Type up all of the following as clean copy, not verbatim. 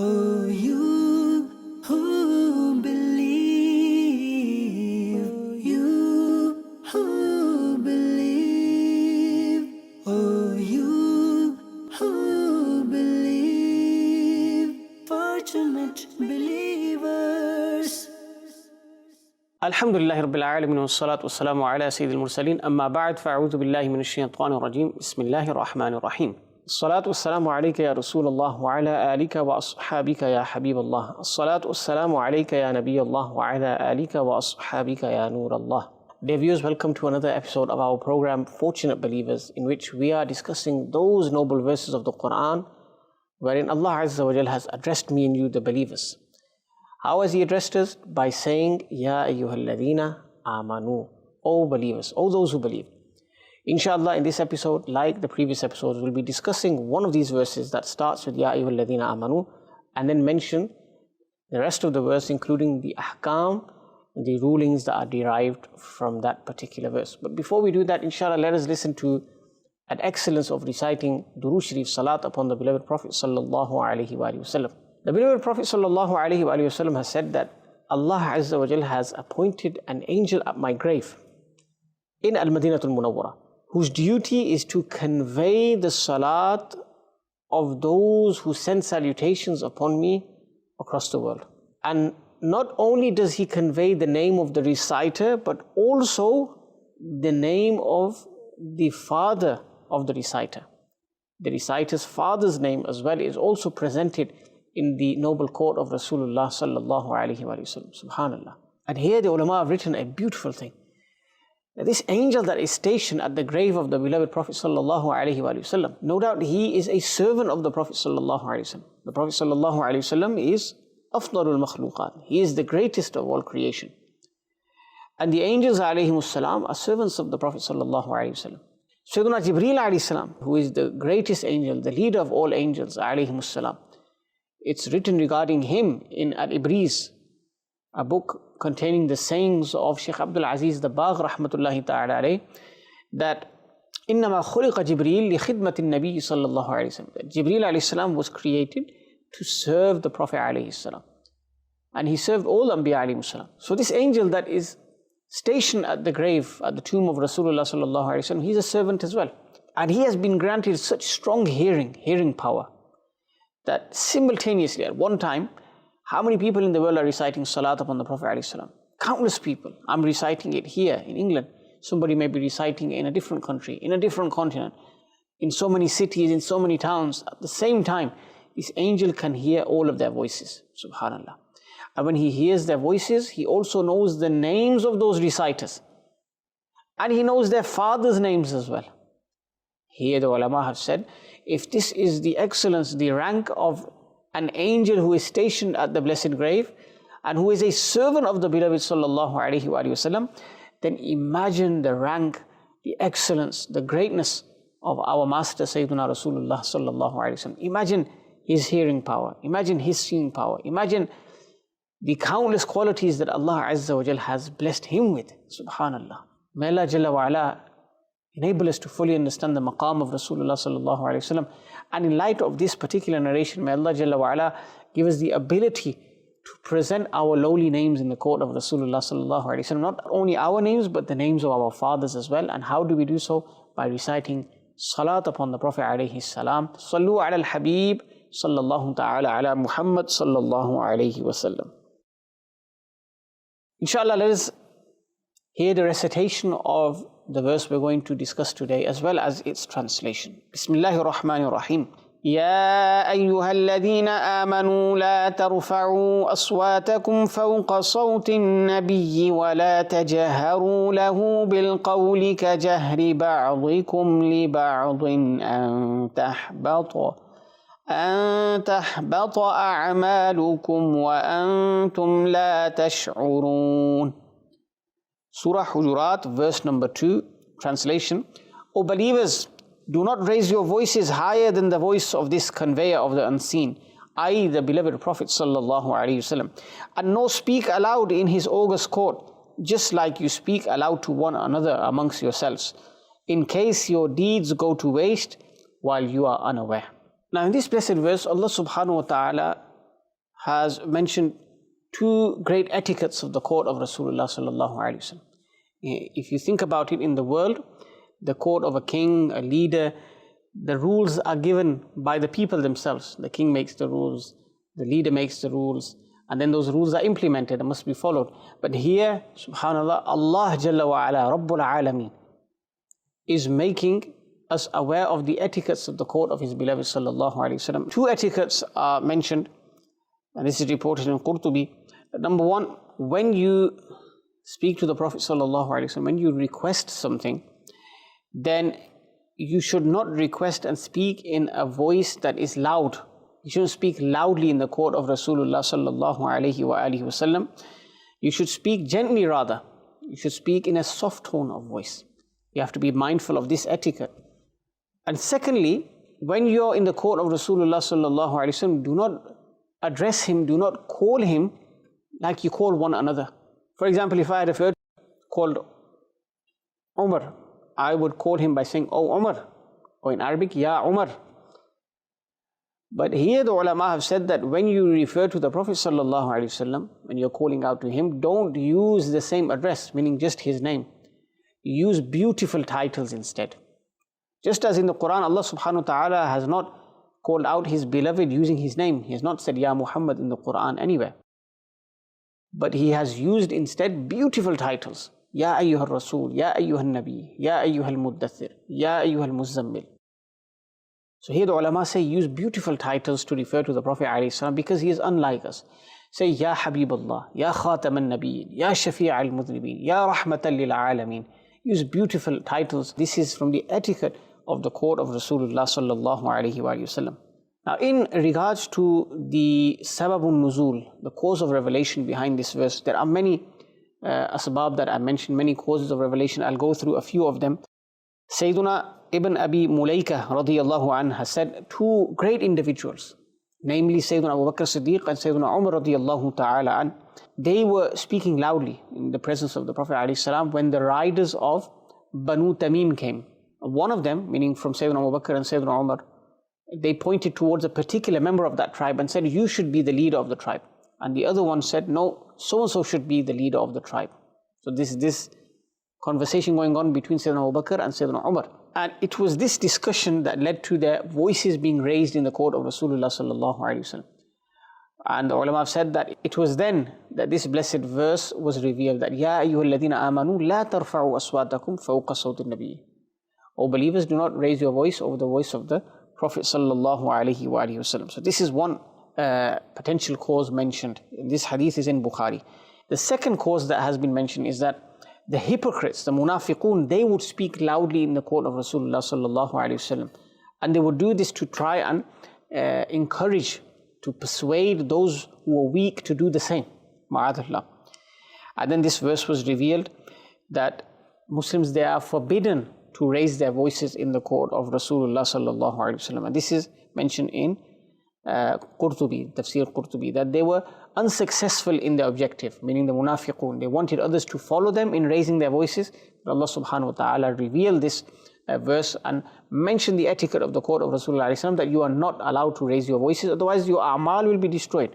Oh, you who believe, you who believe, oh, you who believe, fortunate believers. Alhamdulillah Rabbil Alamin wa salatu wa salamu ala Sayyidil Mursaleen amma ba'd fa'udhu billahi minash shaitanir rajim bismillahir rahmanir rahim As-salatu was-salamu alayka ya Rasulullah wa ala alika wa ashabika ya Habiballah As-salatu was-salamu alayka ya Nabiyallah wa ala alika wa ashabika ya Nurallah. Dear viewers, welcome to another episode of our program Fortunate Believers, in which we are discussing those noble verses of the Quran wherein Allah Azza wa Jal has addressed me and you, the believers. How has He addressed us? By saying, Ya ayyuhalladhina amanu, O believers, O those who believe. Inshallah, in this episode, like the previous episodes, we'll be discussing one of these verses that starts with Ya ayyuhalladhina amanu and then mention the rest of the verse, including the ahkam, the rulings that are derived from that particular verse. But before we do that, inshallah, let us listen to an excellence of reciting Durood Sharif Salat upon the beloved Prophet sallallahu alaihi wasallam. The beloved Prophet sallallahu alaihi wasallam has said that Allah Azza wa Jal has appointed an angel at my grave in Al-Madinatul Munawwara, whose duty is to convey the salat of those who send salutations upon me across the world. And not only does he convey the name of the reciter, but also the name of the father of the reciter. The reciter's father's name as well is also presented in the noble court of Rasulullah sallallahu alaihi wasallam. Subhanallah. And here the ulama have written a beautiful thing. This angel that is stationed at the grave of the beloved Prophet sallallahu alaihi wasallam, no doubt he is a servant of the Prophet sallallahu alaihi wasallam. The Prophet sallallahu alaihi wasallam is afdalul makhluqat. He is the greatest of all creation. And the angels alayhimus salam are servants of the Prophet sallallahu alaihi wasallam. Sayyidina Jibreel alayhi salam, who is the greatest angel, the leader of all angels alayhimus salam, it's written regarding him in Al-Ibriz, a book containing the sayings of Shaykh Abdul Aziz Dabbagh rahmatullahi ta'ala alayh, that إِنَّمَا خُلِقَ جِبْرِيلٌ لِخِدْمَةِ النَّبِيِّ صلى الله عليه وسلم. That Jibreel alayhi salam was created to serve the Prophet alayhi salam. And he served all Anbiya alayhi salam. So this angel that is stationed at the grave, at the tomb of Rasulullah sallallahu alayhi wasallam, he's a servant as well. And he has been granted such strong hearing power, that simultaneously at one time, how many people in the world are reciting salat upon the Prophet ﷺ? Countless people. I'm reciting it here in England. Somebody may be reciting it in a different country, in a different continent, in so many cities, in so many towns. At the same time, this angel can hear all of their voices. Subhanallah. And when he hears their voices, he also knows the names of those reciters. And he knows their fathers' names as well. Here the ulama have said, if this is the excellence, the rank of an angel who is stationed at the blessed grave and who is a servant of the beloved sallallahu alaihi wasallam, then imagine the rank, the excellence, the greatness of our master Sayyidina Rasulullah sallallahu alaihi wasallam. Imagine his hearing power, imagine his seeing power, imagine the countless qualities that Allah Azza wa Jal has blessed him with. Subhanallah. May Allah Jalla wa Ala enable us to fully understand the maqam of Rasulullah sallallahu alaihi wasallam. And in light of this particular narration, may Allah Jalla wa Ala give us the ability to present our lowly names in the court of Rasulullah sallallahu alaihi wasallam. Not only our names, but the names of our fathers as well. And how do we do so? By reciting salat upon the Prophet alayhi salam. Sallu ala al-Habib sallallahu ta'ala ala Muhammad sallallahu alaihi wasallam. Inshallah, let us hear the recitation of the verse we're going to discuss today, as well as its translation. Bismillahir Rahmanir Rahim. Ya ayyuhalladhina amanu la tarfa'u aswatakum fawqa sawtin nabiyyi wa la tajharu lahu bil qawli ka jahri ba'dikum li ba'din an tahbata a'malukum wa antum la tash'urun. Surah Hujurat, verse number 2, translation. O believers, do not raise your voices higher than the voice of this conveyor of the unseen, i.e. the beloved Prophet sallallahu alaihi wasallam, and nor speak aloud in his august court, just like you speak aloud to one another amongst yourselves, in case your deeds go to waste while you are unaware. Now in this blessed verse, Allah subhanahu wa ta'ala has mentioned two great etiquettes of the court of Rasulullah sallallahu alaihi wasallam. If you think about it, in the world, the court of a king, a leader, the rules are given by the people themselves. The king makes the rules, the leader makes the rules, and then those rules are implemented and must be followed. But here, subhanallah, Allah Jalla wa Ala, Rabbul Alameen, is making us aware of the etiquettes of the court of His beloved sallallahu alaihi wasallam. Two etiquettes are mentioned, and this is reported in Qurtubi. Number one, when you speak to the Prophet sallallahu alaihi wasallam, when you request something, then you should not request and speak in a voice that is loud. You shouldn't speak loudly in the court of Rasulullah sallallahu alaihi wasallam. You should speak gently rather. You should speak in a soft tone of voice. You have to be mindful of this etiquette. And secondly, when you're in the court of Rasulullah sallallahu alaihi wasallam, do not address him, do not call him like you call one another. For example, if I had a friend called Umar, I would call him by saying, "Oh Umar," or in Arabic, "Ya Umar." But here the ulama have said that when you refer to the Prophet sallallahu alaihi wasallam, when you're calling out to him, don't use the same address, meaning just his name. Use beautiful titles instead. Just as in the Quran, Allah subhanahu wa ta'ala has not called out His beloved using His name. He has not said Ya Muhammad in the Quran anywhere. But He has used instead beautiful titles. Ya ayyuhal Rasul, Ya ayyuhal Nabi, Ya ayyuhal Muddathir, Ya ayyuhal Muzzammil. So here the ulama say use beautiful titles to refer to the Prophet ﷺ because he is unlike us. Say Ya Habiballah, Ya Khataman Nabiyyin, Ya Shafi'al Mudhnibin, Ya Rahmatan lil Alameen. Use beautiful titles. This is from the etiquette of the court of Rasulullah sallallahu alaihi wasallam. Now, in regards to the sababun nuzul, the cause of revelation behind this verse, there are many asbab that I mentioned, many causes of revelation. I'll go through a few of them. Sayyiduna Ibn Abi Mulaika radiyallahu anhu has said two great individuals, namely Sayyiduna Abu Bakr Siddiq and Sayyiduna Umar radiyallahu ta'ala anhu, they were speaking loudly in the presence of the Prophet ﷺ when the riders of Banu Tamim came. One of them, meaning from Sayyidina Abu Bakr and Sayyidina Umar, they pointed towards a particular member of that tribe and said, "You should be the leader of the tribe." And the other one said, "No, so-and-so should be the leader of the tribe." So this conversation going on between Sayyidina Abu Bakr and Sayyidina Umar. And it was this discussion that led to their voices being raised in the court of Rasulullah sallallahu alaihi wasallam. And the ulama have said that it was then that this blessed verse was revealed, that Ya ayyuhalladhina amanu la tarfa'u aswatakum fawqa sawti an-nabiy. O believers, do not raise your voice over the voice of the Prophet sallallahu alaihi wasallam. So this is one potential cause mentioned. This hadith is in Bukhari. The second cause that has been mentioned is that the hypocrites, the munafiqun, they would speak loudly in the court of Rasulullah sallallahu alaihi wasallam, and they would do this to try and encourage, to persuade those who are weak to do the same. Ma'adallah. And then this verse was revealed that Muslims, they are forbidden to raise their voices in the court of Rasulullah sallallahu alaihi wasallam. And this is mentioned in Qurtubi, Tafsir Qurtubi, that they were unsuccessful in their objective, meaning the munafiqun. They wanted others to follow them in raising their voices. But Allah subhanahu wa ta'ala revealed this verse and mentioned the etiquette of the court of Rasulullah that you are not allowed to raise your voices, otherwise your a'mal will be destroyed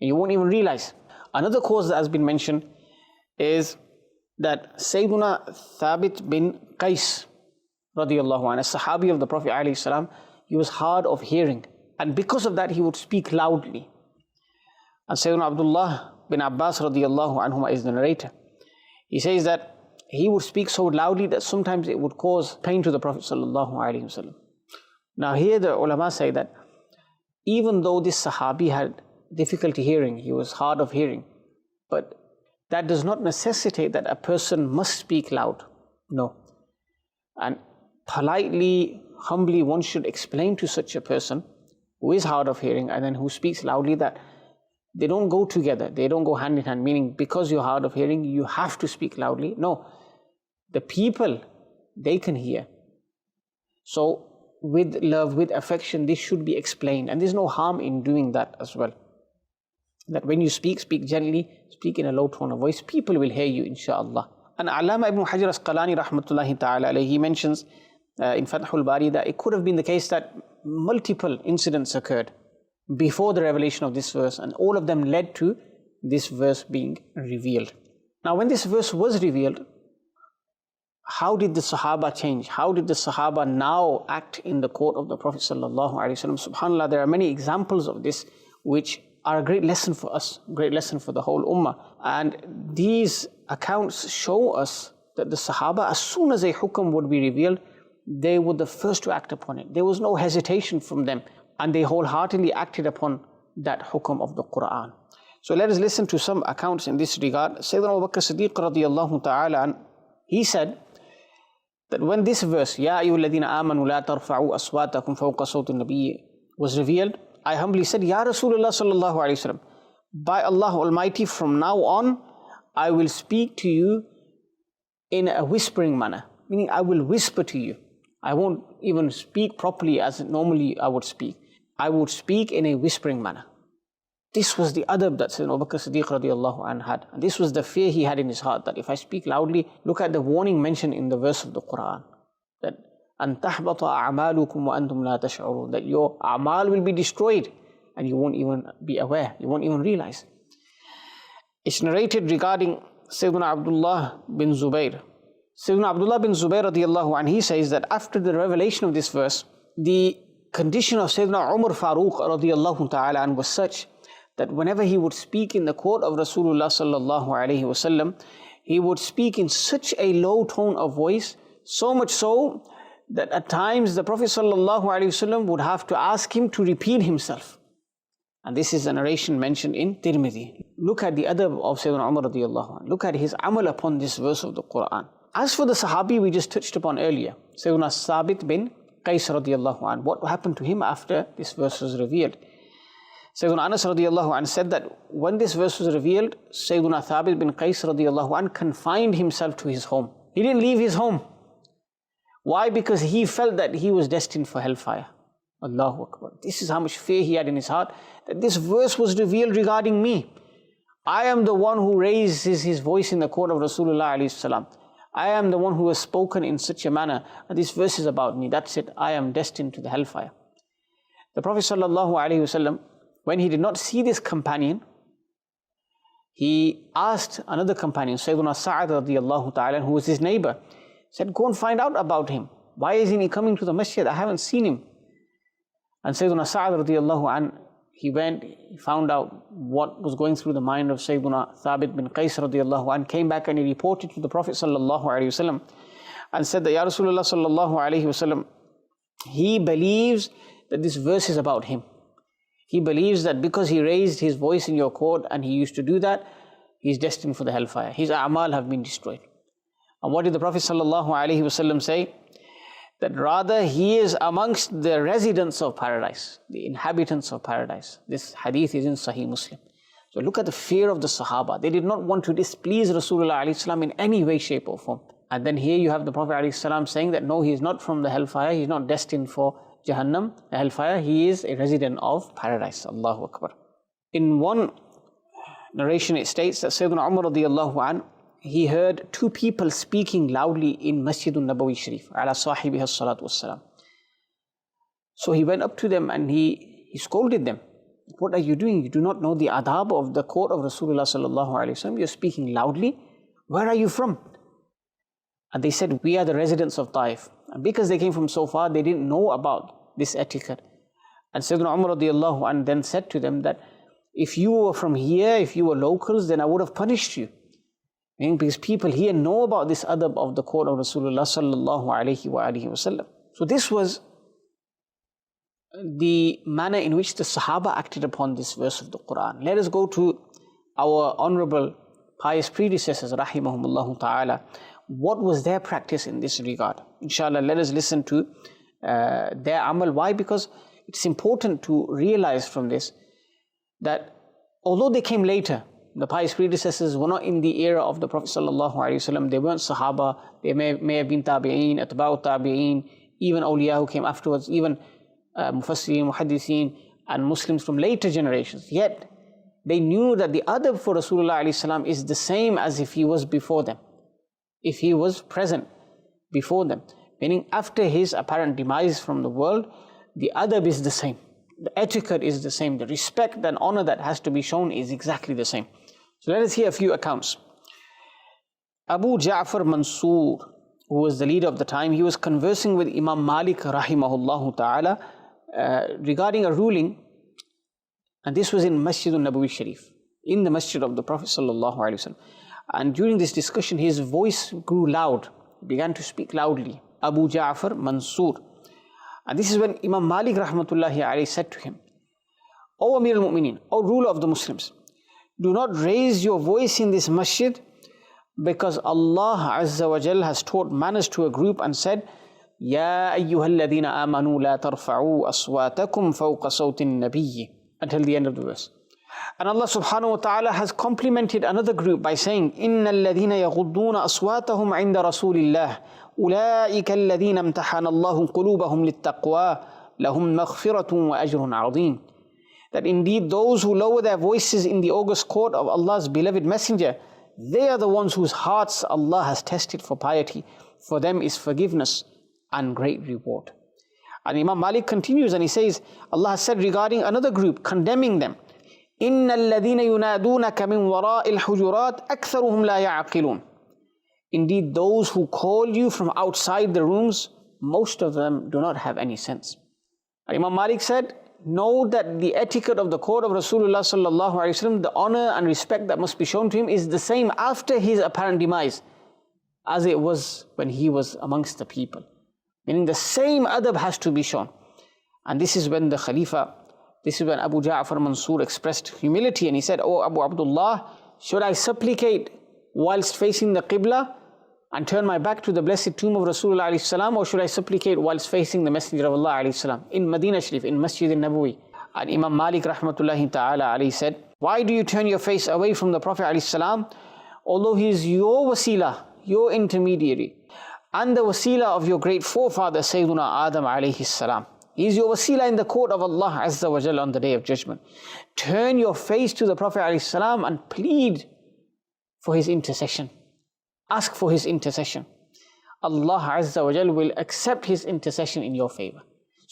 and you won't even realize. Another cause that has been mentioned is that Sayyiduna Thabit bin Qais radiyallahu anhu, a sahabi of the Prophet alayhi salam, he was hard of hearing, and because of that he would speak loudly. And Sayyiduna Abdullah bin Abbas radiyallahu anhuma is the narrator. He says that he would speak so loudly that sometimes it would cause pain to the Prophet sallallahu alaihi wasallam. Now here the ulama say that even though this sahabi had difficulty hearing, he was hard of hearing, but that does not necessitate that a person must speak loud. No. And politely, humbly, one should explain to such a person who is hard of hearing and then who speaks loudly that they don't go together, they don't go hand in hand, meaning because you're hard of hearing, you have to speak loudly. No. The people, they can hear. So with love, with affection, this should be explained. And there's no harm in doing that as well. That when you speak, speak gently, speak in a low tone of voice. People will hear you, inshaAllah. And Allama ibn Hajar Asqalani rahmatullahi ta'ala alayhi, he mentions in Fathul Bari that it could have been the case that multiple incidents occurred before the revelation of this verse, and all of them led to this verse being revealed. Now when this verse was revealed, how did the Sahaba change? How did the Sahaba now act in the court of the Prophet sallallahu alaihi wasallam? SubhanAllah, there are many examples of this which are a great lesson for us, great lesson for the whole ummah. And these accounts show us that the Sahaba, as soon as a hukum would be revealed, they were the first to act upon it. There was no hesitation from them, and they wholeheartedly acted upon that hukum of the Quran. So let us listen to some accounts in this regard. Sayyidina Abu Bakr Siddiq radiyallahu ta'ala, he said that when this verse, Ya ayyuhalladhina amanu la tarfa'u aswatakum fawqa sawti an-nabiy, was revealed, I humbly said, Ya Rasulullah sallallahu alayhi wa sallam, by Allah Almighty, from now on, I will speak to you in a whispering manner, meaning I will whisper to you. I won't even speak properly as normally I would speak. I would speak in a whispering manner. This was the adab that Sayyidina Abu Bakr Siddiq radiyallahu anhu had. And this was the fear he had in his heart, that if I speak loudly, look at the warning mentioned in the verse of the Quran, that أَن تَحْبَطَ أَعْمَالُكُمْ وَأَنْتُمْ لَا تَشْعُرُونَ, that your a'mal will be destroyed and you won't even be aware, you won't even realize. It's narrated regarding Sayyidina Abdullah bin Zubayr. Sayyidina Abdullah bin Zubayr radiyallahu anhu, he says that after the revelation of this verse, the condition of Sayyidina Umar Farooq radiyallahu ta'ala anhu was such that whenever he would speak in the court of Rasulullah sallallahu alayhi wasallam, he would speak in such a low tone of voice, so much so that at times the Prophet sallallahu alayhi wasallam would have to ask him to repeat himself. And this is a narration mentioned in Tirmidhi. Look at the adab of Sayyidina Umar radiyallahu anhu. Look at his amal upon this verse of the Quran. As for the sahabi we just touched upon earlier, Sayyidina Thabit bin Qais radiyallahu anhu, what happened to him after this verse was revealed? Sayyidina Anas radiyallahu anhu said that when this verse was revealed, Sayyidina Thabit bin Qais radiyallahu anhu confined himself to his home. He didn't leave his home. Why? Because he felt that he was destined for hellfire. Allahu Akbar. This is how much fear he had in his heart, that this verse was revealed regarding me. I am the one who raises his voice in the court of Rasulullah alayhi salam. I am the one who has spoken in such a manner, and this verse is about me. That's it. I am destined to the hellfire. The Prophet sallallahu alayhi wasallam, when he did not see this companion, he asked another companion, Sayyidina Sa'ad radiyallahu ta'ala, who was his neighbor, said, go and find out about him. Why isn't he coming to the masjid? I haven't seen him. And Sayyidina Sa'ad radiyallahu an, he went, he found out what was going through the mind of Sayyidina Thabit bin Qais radiyallahu an, came back and he reported to the Prophet sallallahu alayhi wasallam and said that, Ya Rasulullah sallallahu alayhi wasallam, he believes that this verse is about him. He believes that because he raised his voice in your court and he used to do that, he's destined for the hellfire. His a'mal have been destroyed. And what did the Prophet sallallahu alaihi wasallam say? That rather he is amongst the residents of paradise, the inhabitants of paradise. This hadith is in Sahih Muslim. So look at the fear of the Sahaba. They did not want to displease Rasulullah alayhi salam in any way, shape or form. And then here you have the Prophet alayhi salam saying that no, he is not from the hellfire, he is not destined for Jahannam, the hellfire, he is a resident of paradise. Allahu Akbar. In one narration it states that Sayyidina Umar radiyallahu an, he heard two people speaking loudly in Masjidun Nabawi Sharif, ala sahibiha salatu wassalam. So he went up to them and he scolded them. What are you doing? You do not know the adab of the court of Rasulullah sallallahu alayhi wasallam. You're speaking loudly. Where are you from? And they said, we are the residents of Taif. And because they came from so far, they didn't know about this etiquette. And Sayyidina Umar radiyallahu anhu then said to them that if you were from here, if you were locals, then I would have punished you. Because people here know about this adab of the court of Rasulullah sallallahu alayhi wa alihi wasallam. So this was the manner in which the Sahaba acted upon this verse of the Quran. Let us go to our honorable pious predecessors, rahimahumullah ta'ala. What was their practice in this regard? Inshallah, let us listen to their amal. Why? Because it's important to realize from this that although they came later, the pious predecessors were not in the era of the Prophet sallallahu alaihi wasallam. They weren't Sahaba. They may have been Tabi'een, Atba'u Tabi'een, even awliya who came afterwards, even Mufassirin, Muhaddithin, and Muslims from later generations. Yet they knew that the adab for Rasulullah alayhi salam is the same as if he was before them, if he was present before them. Meaning after his apparent demise from the world, the adab is the same. The etiquette is the same. The respect and honor that has to be shown is exactly the same. So let us hear a few accounts. Abu Jafar Mansur, who was the leader of the time, he was conversing with Imam Malik rahimahullah ta'ala regarding a ruling, and this was in Masjid al-Nabawi Sharif, in the Masjid of the Prophet sallallahu alaihi wasallam. And during this discussion, his voice grew loud, began to speak loudly. Abu Ja'far Mansur. And this is when Imam Malik rahmatullahi alayhi said to him, O Amir al-Mu'mineen, O ruler of the Muslims, do not raise your voice in this masjid, because Allah Azza wa Jal has taught manners to a group and said, Ya ayyuhalladhina amanu la tarfa'u aswatakum fawqa sawtin nabiyyi, until the end of the verse. And Allah subhanahu wa ta'ala has complimented another group by saying, Inna alladhina yaghudduna aswatahum 'inda rasulillah, ulaika alladhina imtahana Allahu qulubahum littaqwa, lahum maghfiratun wa ajrun 'azim. That indeed those who lower their voices in the august court of Allah's beloved messenger, they are the ones whose hearts Allah has tested for piety. For them is forgiveness and great reward. And Imam Malik continues and he says, Allah has said regarding another group, condemning them, إِنَّ الَّذِينَ يُنَادُونَكَ مِنْ وَرَاءِ الْحُجُرَاتِ أَكْثَرُهُمْ لَا يَعْقِلُونَ. Indeed, those who call you from outside the rooms, most of them do not have any sense. And Imam Malik said, know that the etiquette of the court of Rasulullah sallallahu alaihi wasallam, the honor and respect that must be shown to him is the same after his apparent demise as it was when he was amongst the people. Meaning the same adab has to be shown. And this is when the Khalifa, this is when Abu Ja'far Mansur expressed humility and he said, Oh Abu Abdullah, should I supplicate whilst facing the Qibla and turn my back to the blessed tomb of Rasulullah alayhi salam, or should I supplicate whilst facing the Messenger of Allah alayhi salam in Madinah Sharif, in Masjid al-Nabawi? And Imam Malik rahmatullahi ta'ala alayhi said, why do you turn your face away from the Prophet alayhi salam, although he is your wasila, your intermediary, and the wasila of your great forefather Sayyiduna Adam alayhi salam. He is your wasila in the court of Allah Azza wa Jalla on the Day of Judgment. Turn your face to the Prophet alayhi salam and plead for his intercession. Ask for his intercession. Allah Azza wa Jal will accept his intercession in your favor.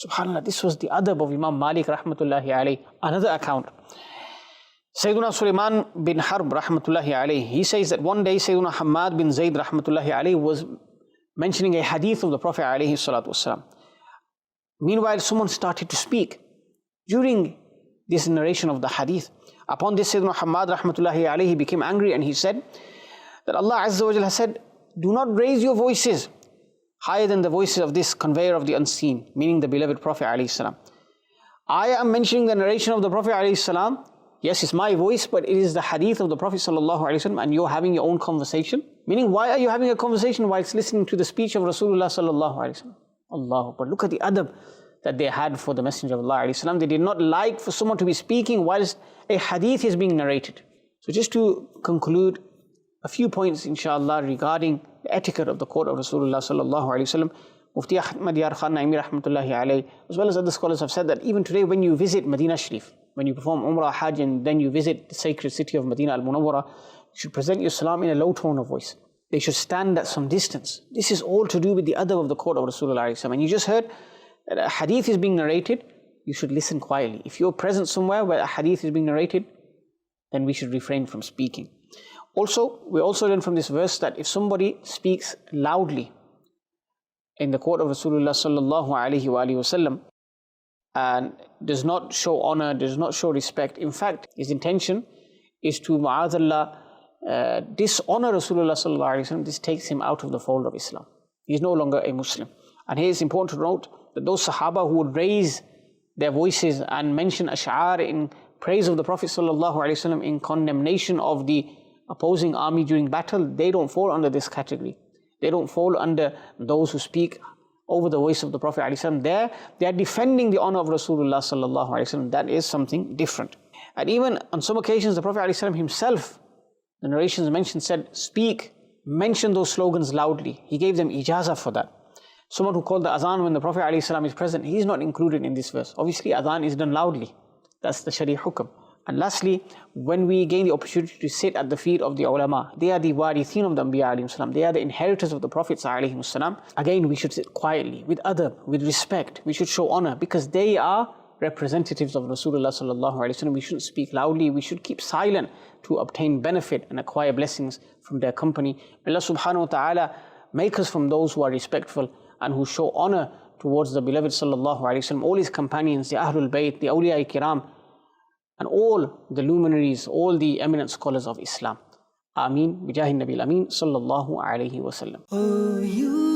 SubhanAllah, this was the adab of Imam Malik rahmatullahi alayhi. Another account. Sayyiduna Sulaiman bin Harb rahmatullahi alayhi, he says that one day Sayyiduna Hamad bin Zayd rahmatullahi alayhi was mentioning a hadith of the Prophet alayhi salatu wasalam. Meanwhile, someone started to speak during this narration of the hadith. Upon this, Sayyiduna Hamad rahmatullahi alayhi became angry and he said that Allah Azza wa Jalla has said, do not raise your voices higher than the voices of this conveyor of the unseen, meaning the beloved Prophet alayhi salam. I am mentioning the narration of the Prophet alayhi salam. Yes, it's my voice, but it is the hadith of the Prophet sallallahu alayhi wasallam, and you're having your own conversation. Meaning, why are you having a conversation whilst listening to the speech of Rasulullah sallallahu alayhi wasallam? Allahu Akbar. Look at the adab that they had for the Messenger of Allah alayhi salam. They did not like for someone to be speaking whilst a hadith is being narrated. So just to conclude, a few points inshallah regarding the etiquette of the court of Rasulullah sallallahu alayhi wasallam. Mufti Ahmad Yar Khan Naimi rahmatullahi alayhi, as well as other scholars have said that even today when you visit Madinah Sharif, when you perform Umrah, Hajj, and then you visit the sacred city of Madinah al-Munawwara, you should present your salam in a low tone of voice. They should stand at some distance. This is all to do with the adab of the court of Rasulullah alayhi salam. And you just heard that a hadith is being narrated, you should listen quietly. If you're present somewhere where a hadith is being narrated, then we should refrain from speaking. Also, we also learn from this verse that if somebody speaks loudly in the court of Rasulullah sallallahu alaihi wasallam and does not show honor, does not show respect, in fact, his intention is to ma'adallah dishonor Rasulullah sallallahu alaihi wasallam, this takes him out of the fold of Islam. He is no longer a Muslim. And here it's important to note that those sahaba who would raise their voices and mention ash'ar in praise of the Prophet sallallahu alaihi wasallam, in condemnation of the opposing army during battle, they don't fall under this category. They don't fall under those who speak over the voice of the Prophet ﷺ. They are defending the honor of Rasulullah sallallahu alaihi wasallam. That is something different. And even on some occasions, the Prophet ﷺ himself, the narrations mentioned, said, speak, mention those slogans loudly. He gave them ijazah for that. Someone who called the Azan when the Prophet ﷺ is present, he is not included in this verse. Obviously, Azan is done loudly. That's the Sharia hukam. And lastly, when we gain the opportunity to sit at the feet of the ulama, they are the warithin of the Anbiya alayhim salam, they are the inheritors of the Prophets alayhim salam. Again, we should sit quietly, with adab, with respect. We should show honor, because they are representatives of Rasulullah sallallahu alaihi wasallam, we shouldn't speak loudly, we should keep silent to obtain benefit and acquire blessings from their company. May Allah subhanahu wa ta'ala make us from those who are respectful and who show honor towards the beloved sallallahu alaihi wasallam, all his companions, the Ahlul Bayt, the Awliya Kiram, and all the luminaries, all the eminent scholars of Islam. Ameen. Bijahi Nabil Ameen sallallahu alaihi wasallam.